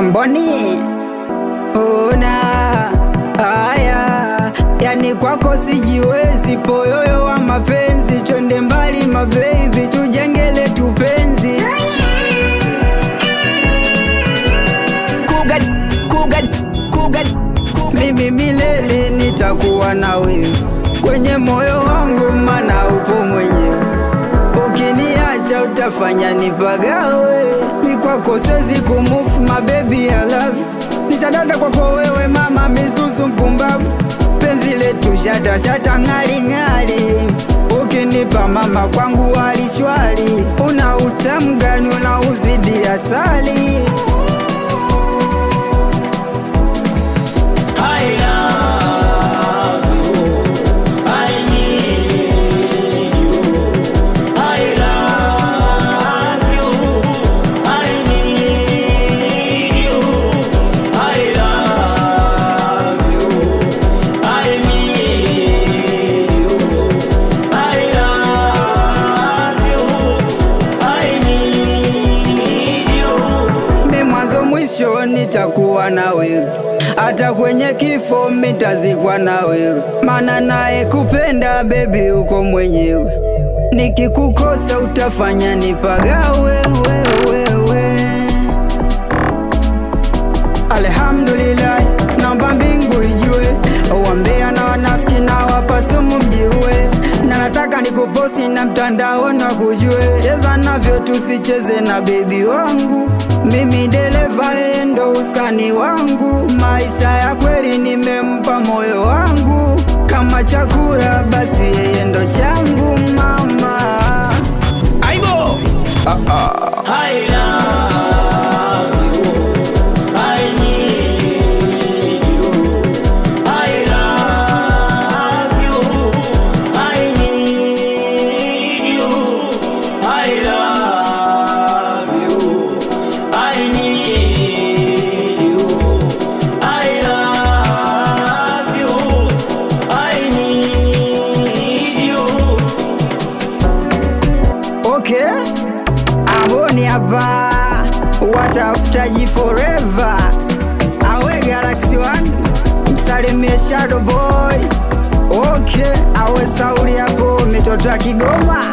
Amboni ona haya, yani kwako sijiwezi, poyoyo wa mapenzi, twende mbali mababy, tujengele tupenzi. Mimi milele nitakuwa nawe kwenye moyo wangu, mana upo mwenyewe. Ukiniacha utafanya nipagawe, mi kwako siwezi kumove my baby I love you. Nishadata kwako wewe mama, mizuzu mpumbavu, penzi letu shata shata ngali ngali. Ukinipa mama kwangu hali shwari, una utamu gani unauzidi asali. Nitakuwa na wewe hata kwenye kifo, mitazikwa na wewe, mana naye kupenda baby uko mwenyewe. Nikikukosa utafanya nipagawe wewe. Alhamdulillah, naomba mbingu ijue, wambea na wanafiki na wapasumu mjiue, na nataka nikuposti na mtandaoni wakujue, cheza navyo tusicheze na baby wangu. Mimi dereva endo uskani wangu, maisha ya kweli nimempa moyo wangu, kama chakula basi yeye ndo changu mama. Aibo I love you, I need you, I love you, I need you, I love you, I need you, I love you, I need you. Okay, Amboni hapa, watafutaji forever, awe Galaxy One, msalimie Shadow Boy. Okay, awe Sauli hapo, mitoto ya Kigoma.